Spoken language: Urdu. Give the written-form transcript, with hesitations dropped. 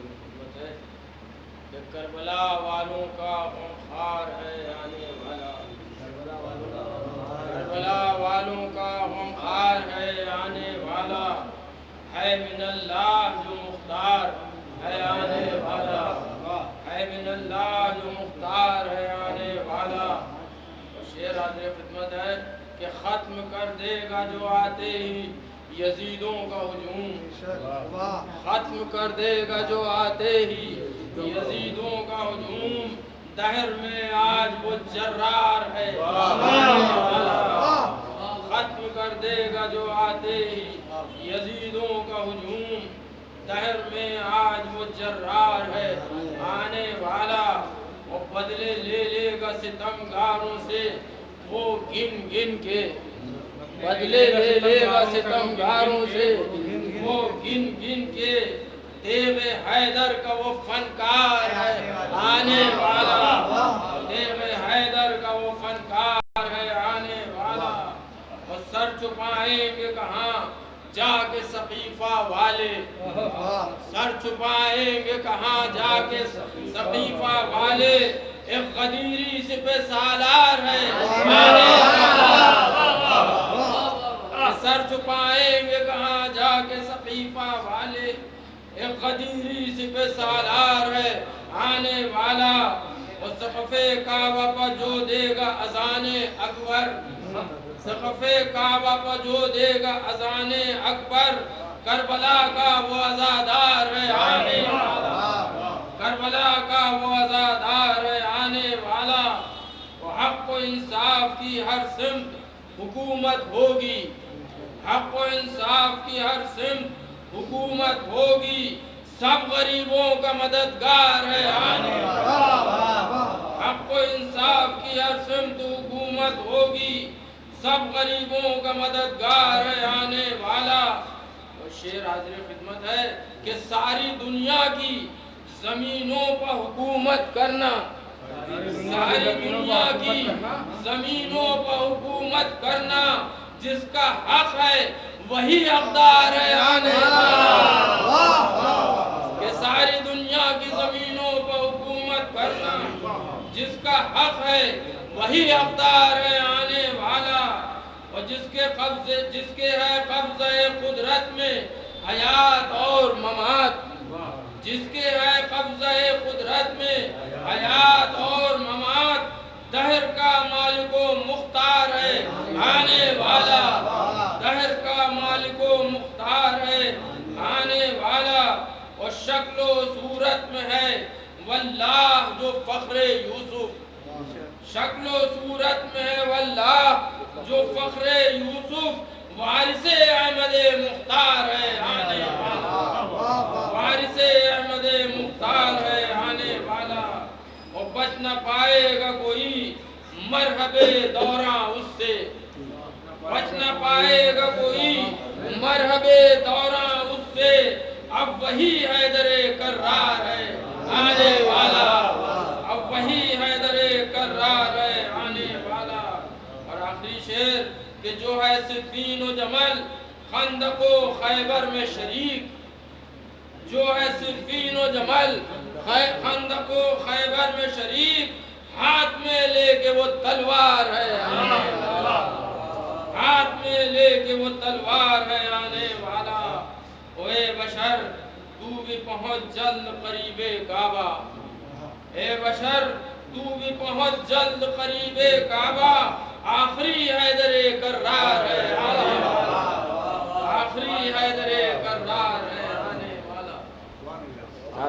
خدمت ہے کہ کربلا والوں کا غمخوار ہے آنے والا، کربلا والوں کا غمخوار ہے آنے والا، ہے من اللہ جو مختار ہے آنے والا، ہے من اللہ جو مختار ہے آنے والا۔ اور شعر حاضر خدمت ہے کہ ختم کر دے گا جو آتے ہی یزیدوں کا ہجوم، ختم کر دے گا جو آتے ہی یزیدوں کا ہجوم، دہر میں آج وہ جرار ہے ختم کر دے گا جو آتے ہی یزیدوں کا ہجوم، دہر میں آج وہ جرار ہے آنے والا، وہ بدلے لے لے گا ستمگاروں سے وہ گن گن کے، بدلے لے لے گا ستمگاروں سے وہ گن گن کے، دیو حیدر کا وہ فنکار ہے آنے والا، دیو حیدر کا وہ فنکار ہے آنے والا۔ اور سر چھپائیں گے کہاں جا کے سقیفہ والے، سر چھپائیں گے کہاں جا کے سقیفہ والے، ایک غدیری سپہ سالار ہے آنے والا، سر چھپائیں گے کہاں جا کے سقیفہ والے، ایک غدیری سپہ سالار ہے آنے والا۔ اور سقف کعبہ پر جو دے گا اذان اکبر، سقف کعبہ پر جو دے گا اذان اکبر، کربلا کا وہ عزادار ہے آنے والا، کربلا کا وہ عزادار ہے آنے والا۔ وہ حق و انصاف کی ہر سمت حکومت ہوگی، حق و انصاف کی ہر سمت حکومت ہوگی، سب غریبوں کا مددگار ہے آنے والا، حق و انصاف کی ہر سمت حکومت ہوگی، سب غریبوں کا مددگار ہے آنے والا۔ اور شعر حاضر خدمت ہے کہ ساری دنیا کی زمینوں پر حکومت کرنا، ساری دنیا کی زمینوں پر حکومت کرنا، جس کا حق ہے وہی حقدار ہے آنے والا، کہ ساری دنیا کی زمینوں پر حکومت کرنا، جس کا حق ہے وہی حقدار ہے آنے والا۔ اور جس کے ہے قبضہ قدرت میں حیات اور ممات، جس کے ہے قبضہ قدرت میں حیات اور ممات، دہر کا مالک و مختار ہے آنے والا، دہر کا مالک و مختار ہے آنے والا۔ اور شکل و صورت میں ہے واللہ جو فخر یوسف، شکل و صورت میں ہے واللہ جو فخر یوسف، وارث احمد مختار ہے آنے والا، وارث احمد مختار ہے آنے والا۔ اور بچ نہ پائے گا کوئی مرحب دوراں اس سے، بچ نہ پائے گا کوئی مرحب دوراں اس سے، اب وہی حیدر کرار ہے آنے والا، اب وہی حیدر کرار ہے آنے والا۔ اور آخری شعر کہ جو ہے صفین و جمل خندق و خیبر میں شریک، جو ہے صفین و جمل خندق و خیبر میں شریک، ہاتھ میں لے کے وہ تلوار ہے آنے والا، ہاتھ میں لے کے وہ تلوار ہے آنے والا۔ اے بشر تو بھی پہنچ جلد قریب کعبہ، اے بشر تو بھی پہنچ جلد قریب کعبہ، آخری حیدر کرار